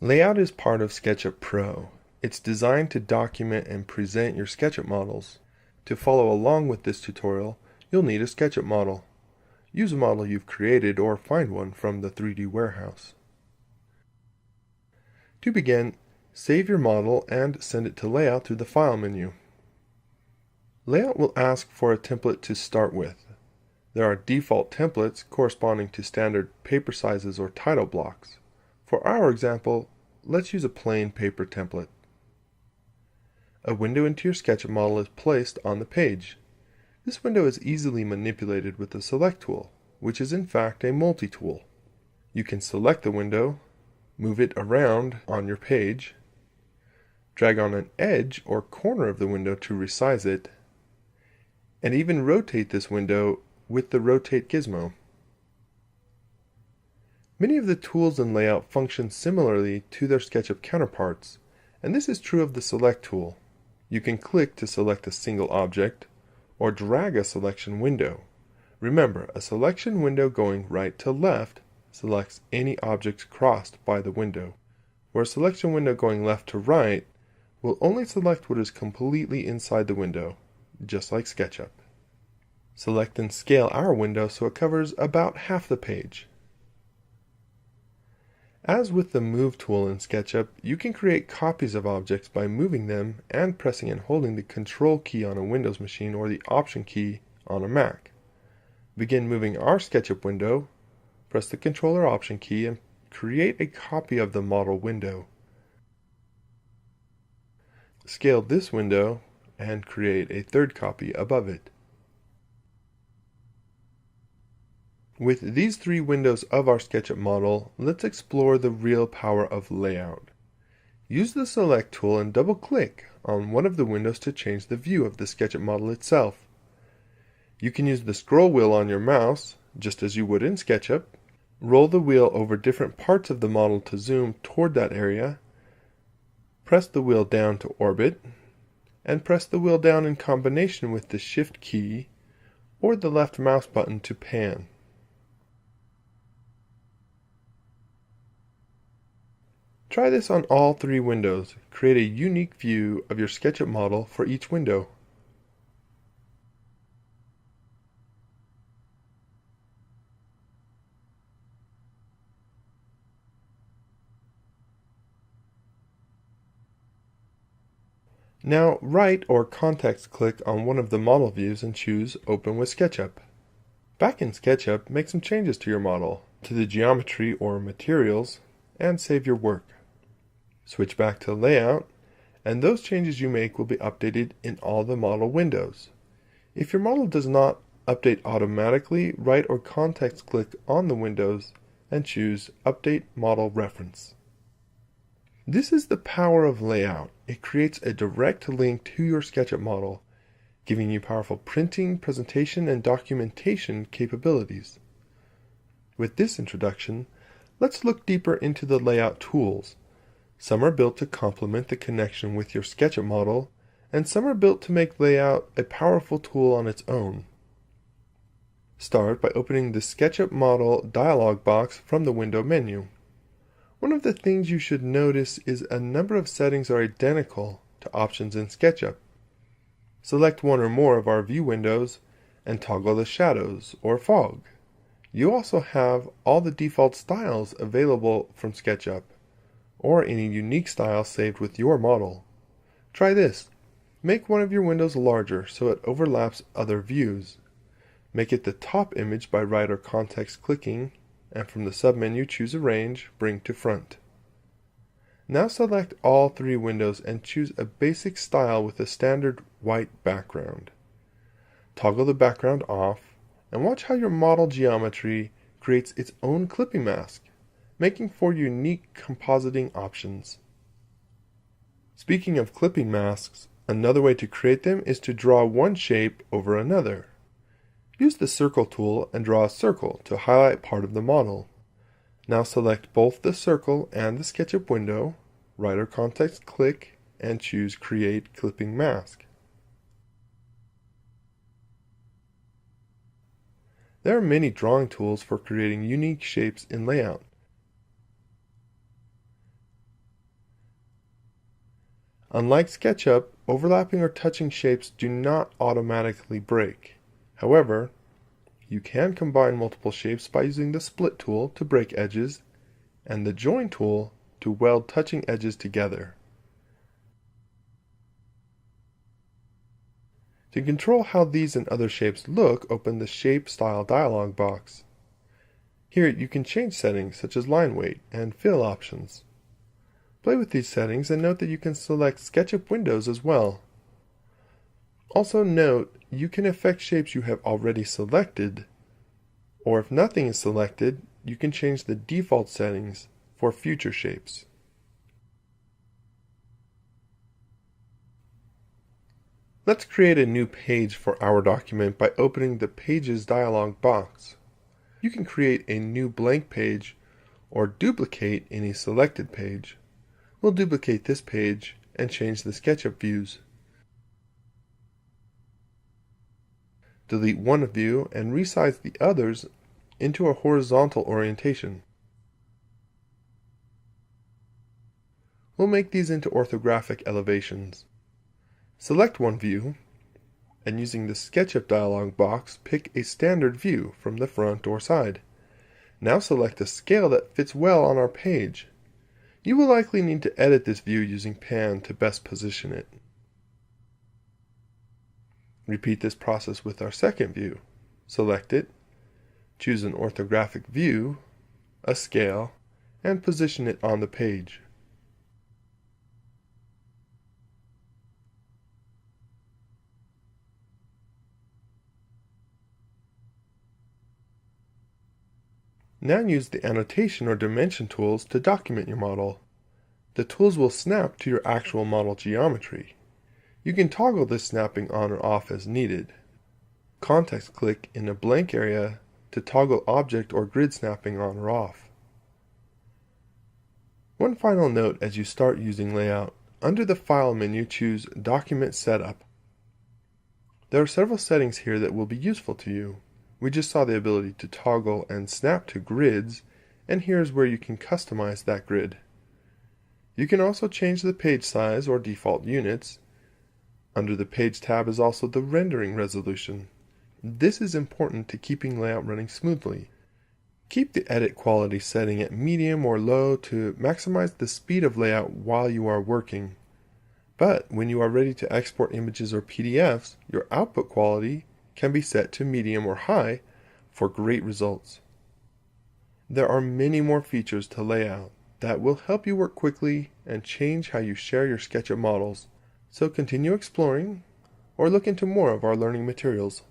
LayOut is part of SketchUp Pro. It's designed to document and present your SketchUp models. To follow along with this tutorial, you'll need a SketchUp model. Use a model you've created or find one from the 3D warehouse. To begin, save your model and send it to LayOut through the File menu. LayOut will ask for a template to start with. There are default templates corresponding to standard paper sizes or title blocks. For our example, let's use a plain paper template. A window into your SketchUp model is placed on the page. This window is easily manipulated with the Select tool, which is in fact a multi-tool. You can select the window, move it around on your page, drag on an edge or corner of the window to resize it, and even rotate this window with the Rotate gizmo. Many of the tools in LayOut function similarly to their SketchUp counterparts, and this is true of the Select tool. You can click to select a single object, or drag a selection window. Remember, a selection window going right to left selects any objects crossed by the window, where a selection window going left to right will only select what is completely inside the window, just like SketchUp. Select and scale our window so it covers about half the page. As with the Move tool in SketchUp, you can create copies of objects by moving them and pressing and holding the Control key on a Windows machine or the Option key on a Mac. Begin moving our SketchUp window, press the Control or Option key and create a copy of the model window. Scale this window and create a third copy above it. With these three windows of our SketchUp model, let's explore the real power of LayOut. Use the Select tool and double-click on one of the windows to change the view of the SketchUp model itself. You can use the scroll wheel on your mouse, just as you would in SketchUp. Roll the wheel over different parts of the model to zoom toward that area. Press the wheel down to orbit, and press the wheel down in combination with the Shift key or the left mouse button to pan. Try this on all three windows. Create a unique view of your SketchUp model for each window. Now right or context click on one of the model views and choose Open with SketchUp. Back in SketchUp, make some changes to your model, to the geometry or materials, and save your work. Switch back to LayOut, and those changes you make will be updated in all the model windows. If your model does not update automatically, right or context click on the windows and choose Update Model Reference. This is the power of LayOut. It creates a direct link to your SketchUp model, giving you powerful printing, presentation, and documentation capabilities. With this introduction, let's look deeper into the LayOut tools. Some are built to complement the connection with your SketchUp model, and some are built to make LayOut a powerful tool on its own. Start by opening the SketchUp Model dialog box from the Window menu. One of the things you should notice is a number of settings are identical to options in SketchUp. Select one or more of our view windows and toggle the shadows or fog. You also have all the default styles available from SketchUp, or any unique style saved with your model. Try this. Make one of your windows larger so it overlaps other views. Make it the top image by right or context clicking, and from the submenu choose Arrange, Bring to Front. Now select all three windows and choose a basic style with a standard white background. Toggle the background off, and watch how your model geometry creates its own clipping mask, making for unique compositing options. Speaking of clipping masks, another way to create them is to draw one shape over another. Use the Circle tool and draw a circle to highlight part of the model. Now select both the circle and the SketchUp window, right or context click, and choose Create Clipping Mask. There are many drawing tools for creating unique shapes in LayOut. Unlike SketchUp, overlapping or touching shapes do not automatically break. However, you can combine multiple shapes by using the Split tool to break edges and the Join tool to weld touching edges together. To control how these and other shapes look, open the Shape Style dialog box. Here you can change settings such as line weight and fill options. Play with these settings and note that you can select SketchUp windows as well. Also note, you can affect shapes you have already selected, or if nothing is selected, you can change the default settings for future shapes. Let's create a new page for our document by opening the Pages dialog box. You can create a new blank page or duplicate any selected page. We'll duplicate this page and change the SketchUp views. Delete one view and resize the others into a horizontal orientation. We'll make these into orthographic elevations. Select one view, and using the SketchUp dialog box, pick a standard view from the front or side. Now select a scale that fits well on our page. You will likely need to edit this view using Pan to best position it. Repeat this process with our second view. Select it, choose an orthographic view, a scale, and position it on the page. Now use the annotation or dimension tools to document your model. The tools will snap to your actual model geometry. You can toggle this snapping on or off as needed. Context click in a blank area to toggle object or grid snapping on or off. One final note as you start using LayOut, under the File menu choose Document Setup. There are several settings here that will be useful to you. We just saw the ability to toggle and snap to grids, and here's where you can customize that grid. You can also change the page size or default units. Under the Page tab is also the rendering resolution. This is important to keeping LayOut running smoothly. Keep the edit quality setting at medium or low to maximize the speed of LayOut while you are working. But when you are ready to export images or PDFs, your output quality can be set to medium or high for great results. There are many more features to LayOut that will help you work quickly and change how you share your SketchUp models. So continue exploring or look into more of our learning materials.